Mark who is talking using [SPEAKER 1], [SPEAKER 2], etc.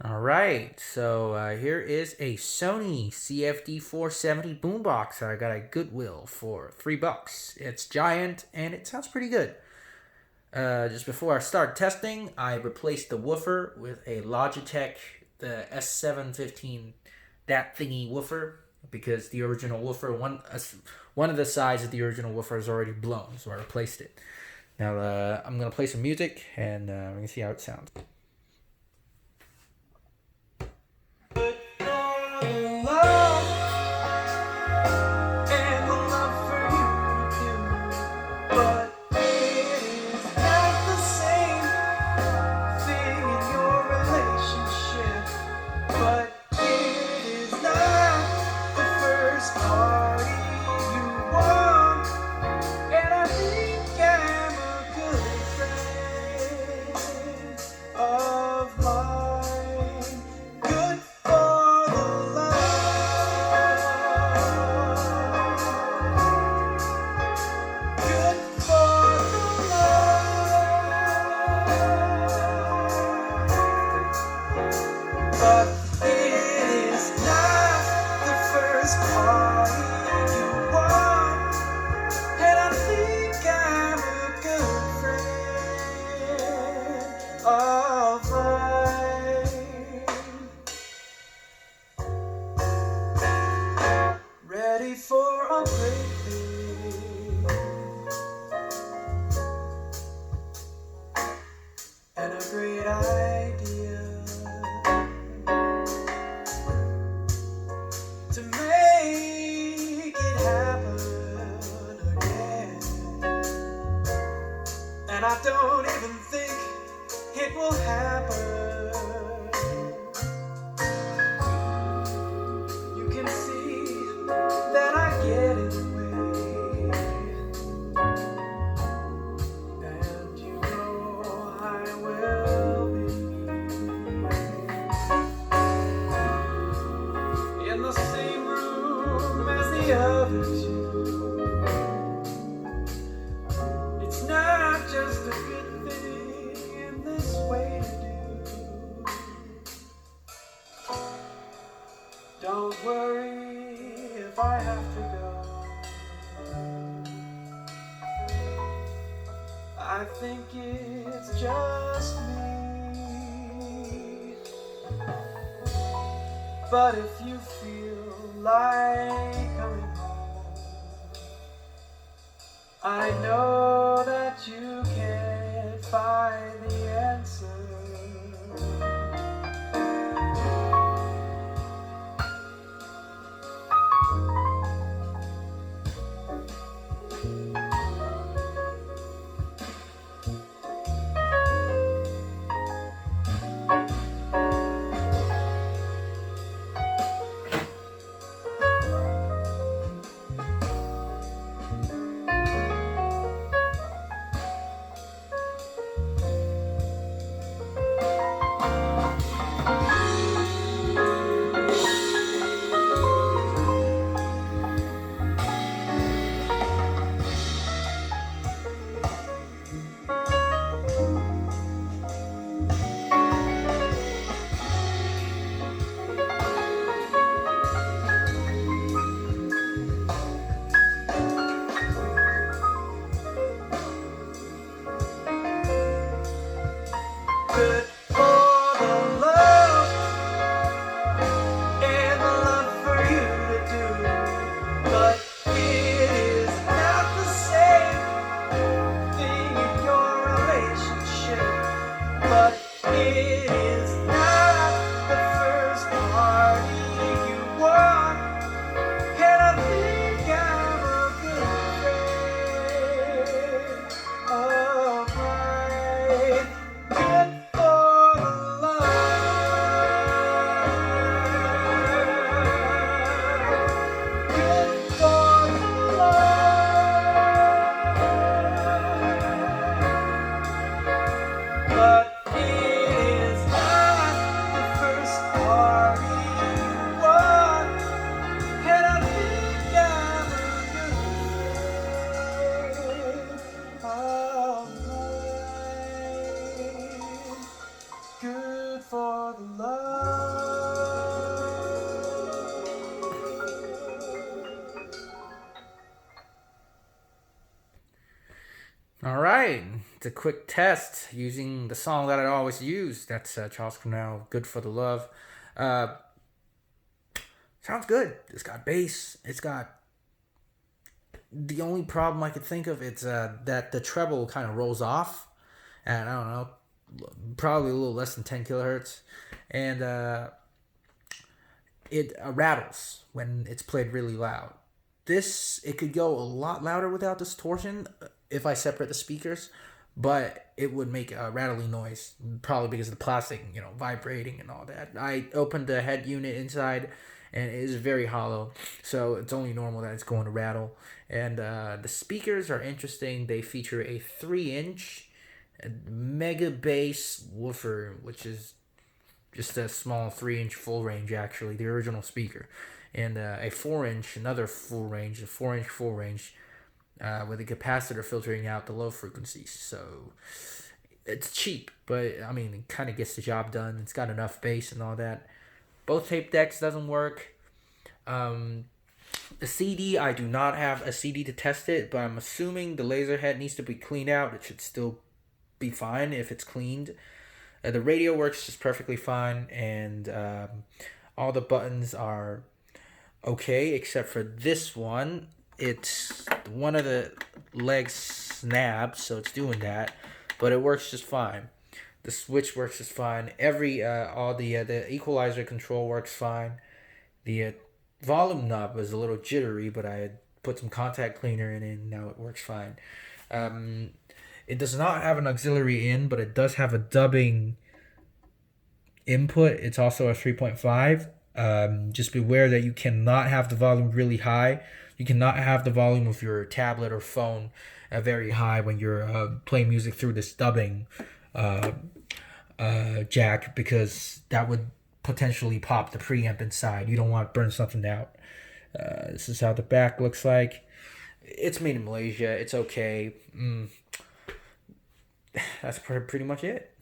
[SPEAKER 1] All right, so here is a Sony CFD-470 boombox that I got at Goodwill for $3. It's giant and it sounds pretty good. Just before I start testing, I replaced the woofer with a Logitech, the S715, that thingy woofer, because the original woofer, one of the sides of the original woofer is already blown, so I replaced it. Now I'm gonna play some music and we're gonna see how it sounds.
[SPEAKER 2] But it is not the first party you want, and I think I'm a good friend of mine. Ready for a break and a great idea to make it happen again. And I don't even think it will happen. You can see that I get in the way, and you know I will be in the same room as the other two. It's not just a good thing in this way to do. Don't worry if I have to go. I think it's just me. But if you feel like coming home, I know that you can't find the answer. good for the love.
[SPEAKER 1] All right, it's a quick test using the song that I always use. That's Charles Cornell, "Good for the Love." Uh, Sounds good. It's got bass. It's got the only problem I could think of. It's that the treble kind of rolls off, and I don't know, probably a little less than 10 kilohertz, and it rattles when it's played really loud. It could go a lot louder without distortion if I separate the speakers, but it would make a rattling noise, probably because of the plastic, vibrating and all that. I opened the head unit inside, and it is very hollow, so it's only normal that it's going to rattle. And the speakers are interesting. They feature a 3-inch mega bass woofer, which is just a small 3-inch full range, actually, the original speaker, and a 4-inch, another full range, a 4-inch full range, with a capacitor filtering out the low frequencies. So it's cheap, but I mean, it kind of gets the job done. It's got enough bass and all that. Both tape decks doesn't work. The CD, I do not have a CD to test it, but I'm assuming the laser head needs to be cleaned out. It should still be fine if it's cleaned. The radio works just perfectly fine, and all the buttons are okay, except for this one. It's one of the legs snapped, so it's doing that, but it works just fine. The switch works just fine. All the equalizer control works fine. The volume knob was a little jittery, but I had put some contact cleaner in it, and now it works fine. It does not have an auxiliary in, but it does have a dubbing input. It's also a 3.5. Just beware that you cannot have the volume really high. You cannot have the volume of your tablet or phone very high when you're playing music through this dubbing jack, because that would potentially pop the preamp inside. You don't want to burn something out. This is how the back looks like. It's made in Malaysia. It's okay. That's pretty much it.